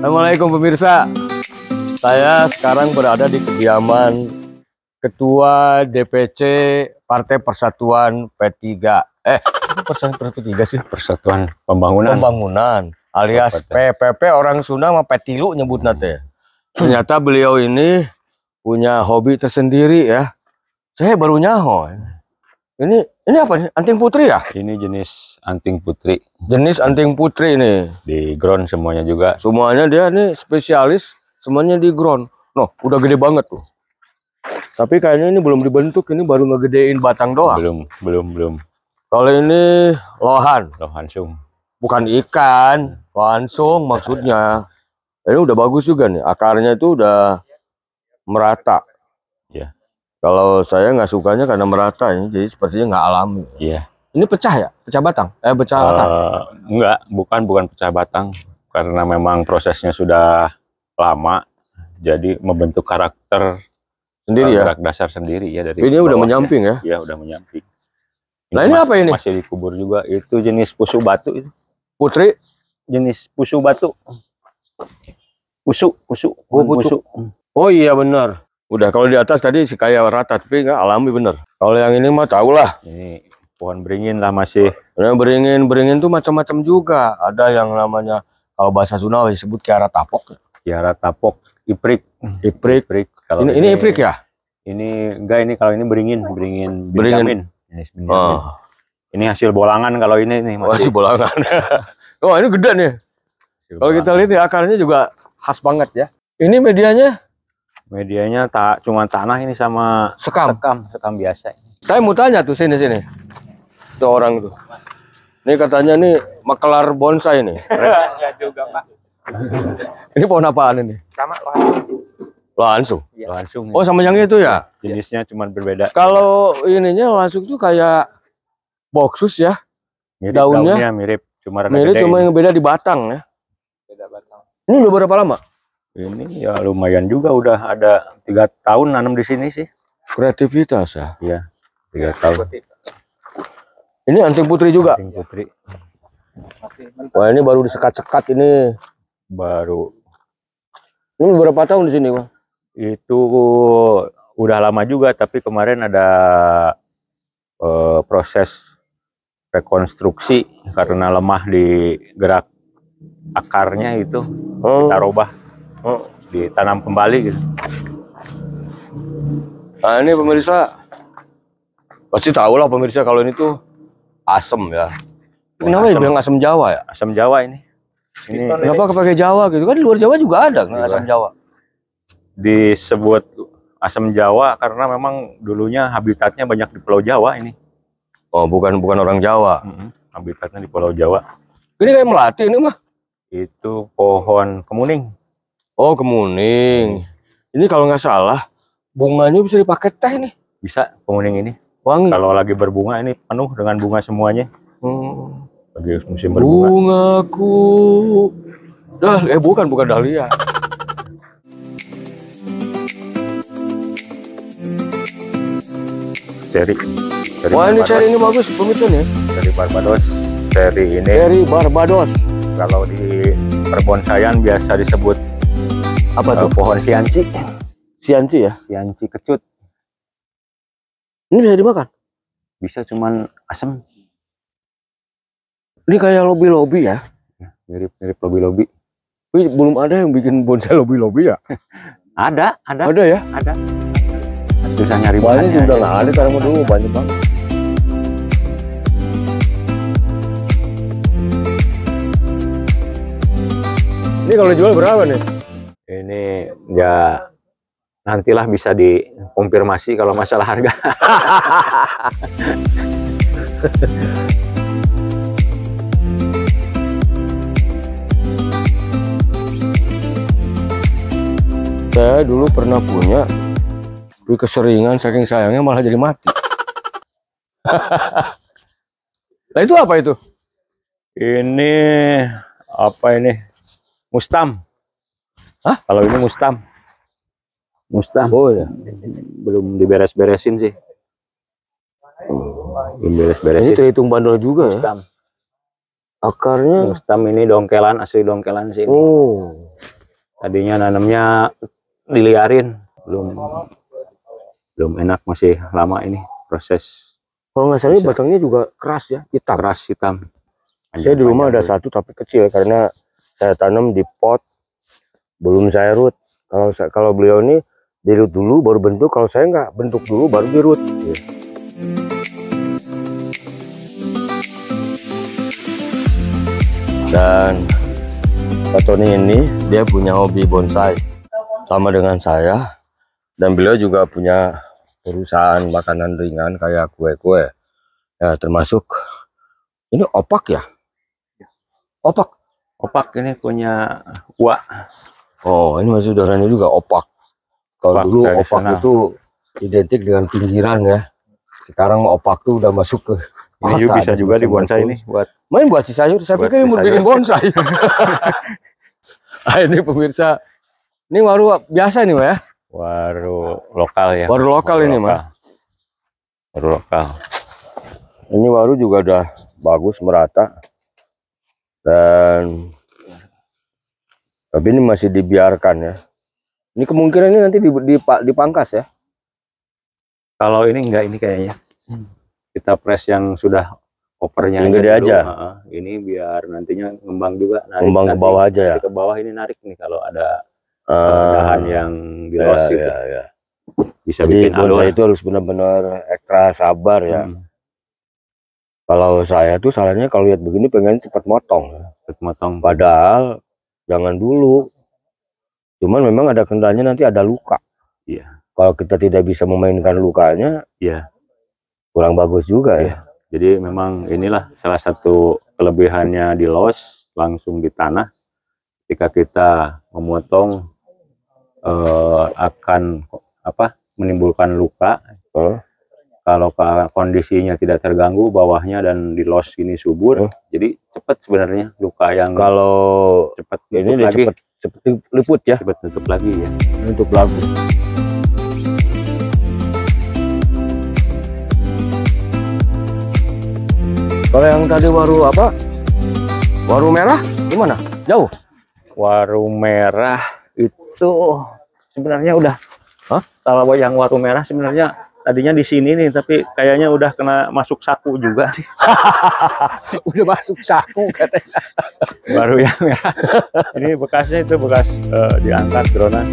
Assalamualaikum pemirsa. Saya sekarang berada di kediaman Ketua DPC Partai Persatuan P3. Persatuan P3 sih? Persatuan Pembangunan alias PPP, orang Sunda mah Petilu nyebut nate. Ternyata beliau ini punya hobi tersendiri ya. Saya baru nyaho. Ini apa nih? Anting putri ya? Ini jenis anting putri. Jenis anting putri ini. Di ground semuanya juga. Semuanya dia nih spesialis, semuanya di ground. Noh, udah gede banget tuh. Tapi kayaknya ini belum dibentuk, ini baru ngegedein batang doang. Belum. Kalau ini lohan. Lohansung. Bukan ikan, langsung maksudnya. Ini udah bagus juga nih, akarnya itu udah merata. Ya. Kalau saya nggak sukanya karena merata ini, jadi sepertinya nggak alami. Iya. Ini pecah ya? Pecah batang? Pecah akar? Enggak, bukan pecah batang. Karena memang prosesnya sudah lama, jadi membentuk karakter Sendiri ya? gerak dasar sendiri ya dari. Ini udah menyamping ya? Iya, udah menyamping. Nah ini apa ini? Masih dikubur juga. Itu jenis pusu batu itu. Putri? Jenis pusu batu. Pusu. Oh, pusu. Oh iya benar. Udah kalau di atas tadi sih kayak rata, tapi nggak alami bener. Kalau yang ini mah tau lah. Ini pohon beringin lah masih. Yang beringin tuh macam-macam juga. Ada yang namanya kalau bahasa Sunda disebut kiara tapok. Kiara tapok, iprik. Kalau ini iprik ya? Ini enggak, ini kalau ini beringin Benjamin. Ini hasil bolangan kalau ini nih. Masih bolangan. Oh ini gede nih. Kalau kita lihat ya, akarnya juga khas banget ya. Ini medianya cuma tanah ini sama sekam biasa. Saya mau tanya tuh sini. Itu orang tuh. Ini katanya nih makelar bonsai nih. Enggak juga, Pak. Ini pohon apaan ini? Sama Langsung. Langsung. Oh sama yang itu ya? Jenisnya cuma berbeda. Kalau ininya langsung tuh kayak boksus ya. Mirip, daunnya mirip. Cuma yang beda di batang ya. beda batang. Ini udah berapa lama? Ini ya lumayan juga, udah ada 3 tahun nanam di sini sih. Kreativitas ya. Iya, 3 tahun. Ini anting putri juga. Anting putri. Wah ini baru disekat-sekat ini. Baru. Ini berapa tahun di sini, Bang? Itu udah lama juga, tapi kemarin ada proses rekonstruksi karena lemah di gerak akarnya itu. Kita robah. Ditanam kembali gitu. Nah ini pemirsa pasti tahu lah pemirsa kalau ini tuh asem ya. Kenapa ya bilang asem Jawa ya? Asam Jawa ini. Kenapa pakai Jawa gitu kan, di luar Jawa juga ada asam Jawa. Disebut asam Jawa karena memang dulunya habitatnya banyak di Pulau Jawa ini. Oh bukan orang Jawa. Habitatnya di Pulau Jawa. Ini kayak melati ini mah. Itu pohon kemuning. Oh kemuning. Ini kalau nggak salah bunganya bisa dipakai teh nih. Bisa kemuning ini. Wangi. Kalau lagi berbunga ini penuh dengan bunga semuanya. Lagi musim berbunga. Bungaku. Bukan dahlia. Cherry Wah ini cherry ini bagus pemirsa nih. Cherry Barbados. Cherry ini. Cherry Barbados. Kalau di perbonsaian biasa disebut apa tuh? Pohon sianci. Sianci ya? Sianci kecut. Ini bisa dimakan? Bisa, cuman asam. Ini kayak lobi-lobi ya? Mirip lobi-lobi. Wih, belum ada yang bikin bonsai lobi-lobi ya? Ada ya? Ada. Susah nyari bahannya sih udah nggak ada karena dulu banyak banget. Ini kalau dijual berapa nih? Ini ya nantilah bisa dikonfirmasi kalau masalah harga. Saya dulu pernah punya, tapi keseringan saking sayangnya malah jadi mati. Nah itu apa itu? Ini apa ini? Mustam. Hah? Kalau ini mustam. Oh ya. Belum diberes-beresin sih. Belum beres-beresin. Ini terhitung bandel juga ya. Mustam. Akarnya. Stem ini dongkelan, asli dongkelan sih. Oh. Tadinya nanamnya diliarin, belum enak, masih lama ini proses. Kalau nggak salah ini batangnya juga keras ya, hitam. Keras hitam. Saya di rumah ada satu tapi kecil karena saya tanam di pot, belum saya root. Kalau beliau ini dirut dulu baru bentuk, kalau saya nggak bentuk dulu baru dirut. Dan Pak Tony ini dia punya hobi bonsai sama dengan saya, dan beliau juga punya perusahaan makanan ringan kayak kue-kue ya, termasuk ini opak ya, opak ini punya Wak. Oh, ini masih saudaranya juga opak. Kalau dulu opak itu identik dengan pinggiran ya, sekarang opak tuh udah masuk ke ini juga bisa juga di bonsai ini buat main buat si sayur. Saya pikir mau bikin bonsai. Ah, ini pemirsa, ini waru biasa nih, Mas ya? Waru lokal ya. Waru lokal ini, Mas. Waru lokal. Ini waru juga udah bagus merata. Dan tapi ini masih dibiarkan ya. Ini kemungkinan ini nanti dipangkas ya. Kalau ini enggak, ini kayaknya. Kita press yang sudah kopernya yang gede aja. Ini biar nantinya ngembang juga, ngembang ke bawah aja ya. Ke bawah ini narik nih kalau ada dahan yang di los gitu. Ya. Bisa jadi bikin alur. Bonsai itu harus benar-benar ekstra sabar ya. Kalau saya tuh salahnya kalau lihat begini pengen cepat motong. Padahal jangan dulu. Cuman memang ada kendalanya, nanti ada luka. Iya. Kalau kita tidak bisa memainkan lukanya, iya, kurang bagus juga ya. Jadi memang inilah salah satu kelebihannya di los langsung di tanah. Ketika kita memotong akan menimbulkan luka. Kalau kondisinya tidak terganggu bawahnya dan di los ini subur, jadi cepat sebenarnya luka yang kalau cepat ini cepat liput ya. Cepat tutup lagi ya. Tutup lagi. Kalau yang tadi waru apa? Waru merah gimana? Jauh? Waru merah itu sebenarnya udah. Kalau yang waru merah sebenarnya tadinya di sini nih, tapi kayaknya udah kena masuk saku juga nih. Udah masuk saku katanya. Baru yang merah. Ini bekasnya itu bekas diangkat dronan.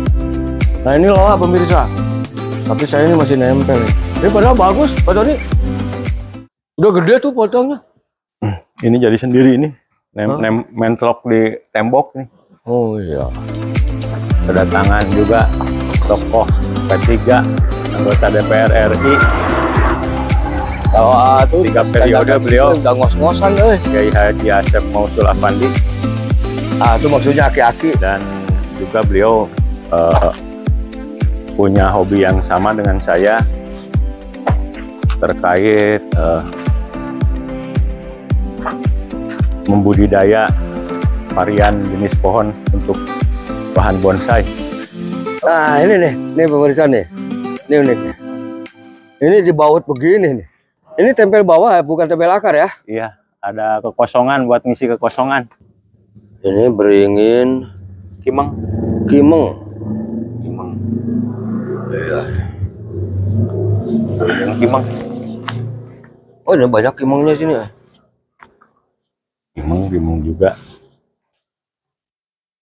Nah ini loh pemirsa. Tapi saya ini masih nempel. Ini padahal bagus, padahal ini udah gede tuh potongnya. Ini jadi sendiri ini, mentlok di tembok nih. Oh iya. Kedatangan juga tokoh P3, anggota DPR RI. Kalau tuh 3 periode beliau udah ngos-ngosan Kiai Haji Asep Mausul Afandi. Itu maksudnya aki-aki. Dan juga beliau punya hobi yang sama dengan saya terkait membudidaya varian jenis pohon untuk bahan bonsai. Nah ini pemirsa nih, ini unik. Ini dibaut begini nih. Ini tempel bawah ya, bukan tempel akar ya? Iya, ada kekosongan buat ngisi kekosongan. Ini beringin kimeng. Iya. Kimeng. Oh ini banyak kimengnya sini ya. Kimeng juga.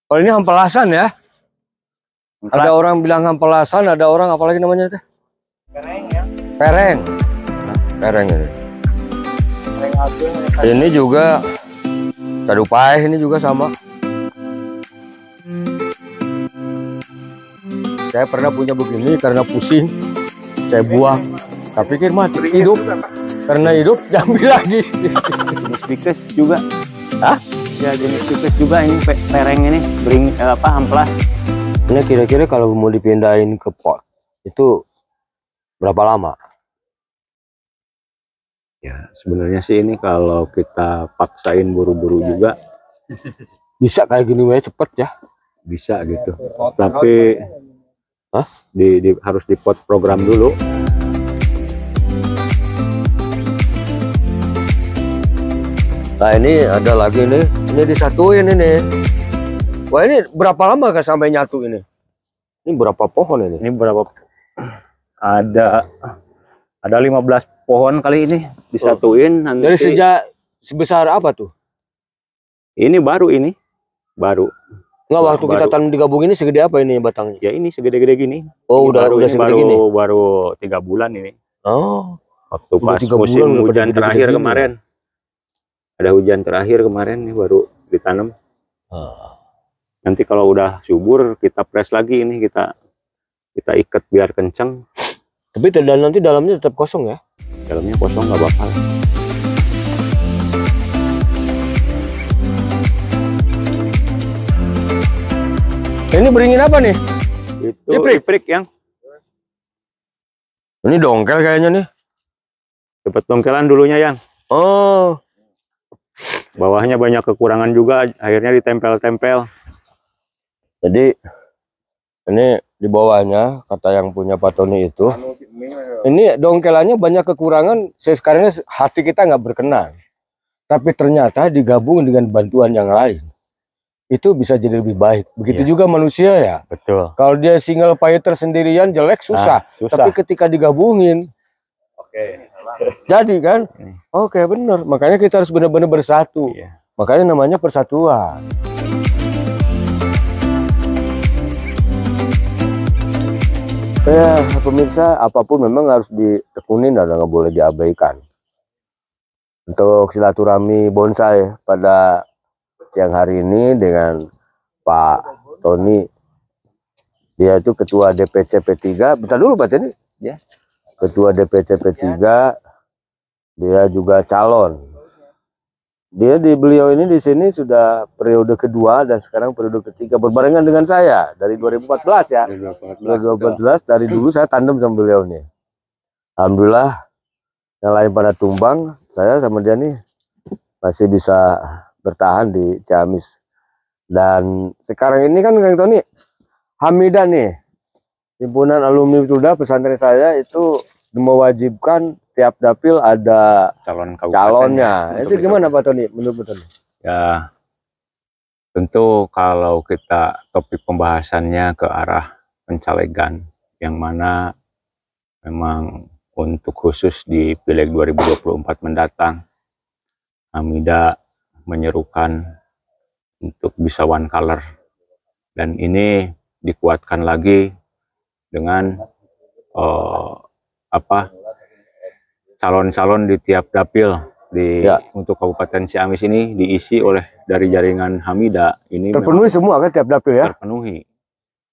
Kalau ini hampelasan ya. Ada orang bilang hampelasan, ada orang apalagi namanya itu? Pereng ya. Pereng. Pereng ini. Ini juga tadupai, ini juga sama. Saya pernah punya begini karena pusing, saya buang. Tapi pikir mati, hidup. Karena hidup diambil lagi. Jenis pikes juga. Ya jenis pikes juga ini pereng ini, amplas. Ini kira-kira kalau mau dipindahin ke pot itu berapa lama? Ya sebenarnya sih ini kalau kita paksain buru-buru juga bisa kayak gini aja cepet ya. Bisa gitu. Tapi harus di pot program dulu. Nah ini ada lagi nih, ini disatuin ini. Wah ini berapa lama kan sampai nyatu ini? Ini berapa pohon ini? Ini berapa? Ada 15 pohon kali ini disatuin. Nanti Dari sejak sebesar apa tuh? ini baru ini. Baru. Nggak, waktu Baru. kita tanam digabung ini segede apa ini batangnya? Ya ini segede-gede gini. Oh Ini udah ini segede gini. Baru 3 bulan ini. Oh. Waktu Udah pas 3 bulan musim udah pada hujan gede-gede terakhir gini. kemarin. Ada hujan terakhir kemarin nih baru ditanam. Nanti kalau udah subur kita press lagi ini, kita ikat biar kenceng. Tapi dan nanti dalamnya tetap kosong ya? Dalamnya kosong nggak bakal. Ini beringin apa nih? Itu Iprik. iprik yang Ini dongkel kayaknya nih. cepet dongkelan dulunya yang. Oh. Bawahnya banyak kekurangan juga, akhirnya ditempel-tempel. Jadi ini di bawahnya kata yang punya Pak Tony itu. Ini dongkelannya banyak kekurangan. Sekarang hati kita nggak berkenan. Tapi ternyata digabung dengan bantuan yang lain, itu bisa jadi lebih baik. Begitu Iya. juga manusia ya. Betul. Kalau dia single fighter sendirian jelek susah. Susah. Tapi ketika digabungin, jadi kan? Oke bener. Makanya kita harus benar-benar bersatu. Iya. Makanya namanya persatuan. Ya pemirsa, apapun memang harus ditekunin dan nggak boleh diabaikan. Untuk silaturahmi bonsai pada siang hari ini dengan Pak Tony, dia itu ketua DPC P3. Bentar dulu Pak Tony ya. Ketua DPC P3, dia juga calon. Beliau ini di sini sudah periode kedua dan sekarang periode ketiga berbarengan dengan saya dari 2014 ya. 2014 dari dulu saya tandem sama beliau nih. Alhamdulillah yang lain pada tumbang, saya sama dia nih masih bisa bertahan di Ciamis. Dan sekarang ini kan Kang Tony, Hamidah nih, himpunan alumni Tuda pesantren saya itu mewajibkan tiap dapil ada calonnya. Itu gimana Pak Tony menurut Pak Tony? Ya, tentu kalau kita topik pembahasannya ke arah pencalegan, yang mana memang untuk khusus di Pileg 2024 mendatang, Hamidah menyerukan untuk bisa one color. Dan ini dikuatkan lagi dengan calon-calon di tiap dapil untuk Kabupaten Ciamis ini diisi oleh dari jaringan Hamidah. Ini terpenuhi semua kan tiap dapil ya? Terpenuhi.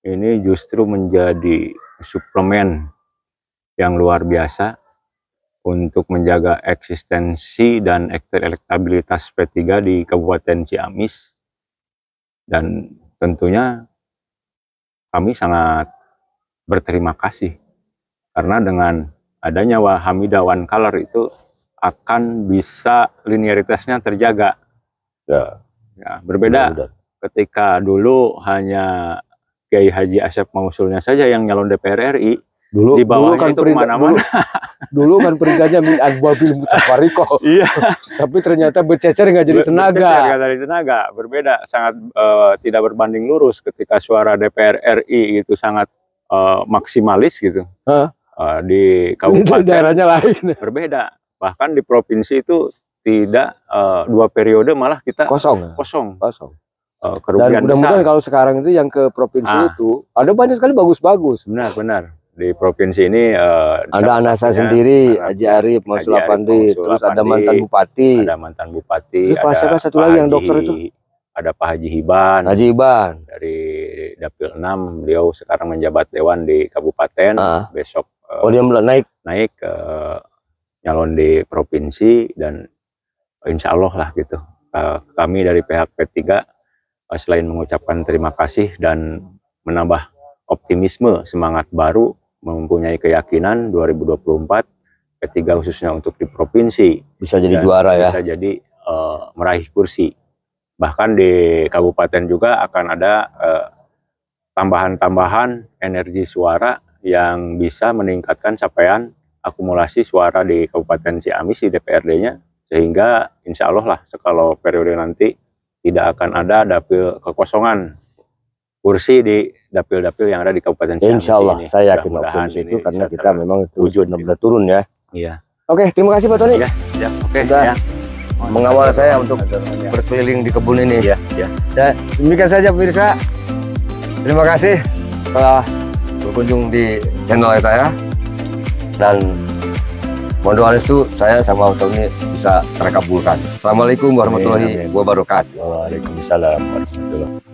Ini justru menjadi suplemen yang luar biasa untuk menjaga eksistensi dan elektabilitas P3 di Kabupaten Ciamis. Dan tentunya kami sangat berterima kasih karena dengan adanya Hamidah One Color itu akan bisa linearitasnya terjaga. Ya. Ya, berbeda ketika dulu hanya Kiai Haji Asep Mausulnya saja yang nyalon DPR RI. Di bawahnya kan itu kemana-mana. Dulu kan peringkatnya min adwabil mutafariko. Iya. Tapi ternyata bercecer nggak jadi tenaga. Bercecer nggak jadi tenaga. Berbeda, sangat tidak berbanding lurus ketika suara DPR RI itu sangat maksimalis gitu. Di kabupaten daerahnya lain. Berbeda. Bahkan di provinsi itu tidak 2 periode malah kita kosong. Dan mudah-mudahan kalau sekarang itu yang ke provinsi itu ada banyak sekali bagus-bagus. Benar. Di provinsi ini ada anak saya sendiri, Haji Arif, Mansur Apandi, terus ada mantan bupati. Terus ada satu lagi yang dokter itu. Ada Pak Haji Hiban. Dari Dapil 6, beliau sekarang menjabat dewan di kabupaten. Besok dia naik ke nyalon di provinsi dan insya Allah lah gitu. Kami dari pihak P3 selain mengucapkan terima kasih dan menambah optimisme, semangat baru, mempunyai keyakinan 2024 P3 khususnya untuk di provinsi bisa jadi juara ya. Bisa jadi meraih kursi. Bahkan di kabupaten juga akan ada tambahan-tambahan energi suara yang bisa meningkatkan capaian akumulasi suara di Kabupaten Ciamis di DPRD-nya sehingga insya Allah lah kalau periode nanti tidak akan ada dapil kekosongan kursi di dapil-dapil yang ada di Kabupaten Ciamis Insya Allah, ini. saya yakin Mudah-mudahan optimis ini itu karena bisa kita memang terus terwujud benar-benar turun ya. Iya. Oke, terima kasih Pak Tony. Iya, ya, oke Sudah ya. mengawal saya untuk berkeliling di kebun ini. Iya, iya. Dan demikian saja pemirsa. Terima kasih telah berkunjung di channel saya. Dan mohon doa restu saya sama Tony bisa terkabulkan. Assalamualaikum warahmatullahi Amin, amin. wabarakatuh. Waalaikumsalam warahmatullahi wabarakatuh.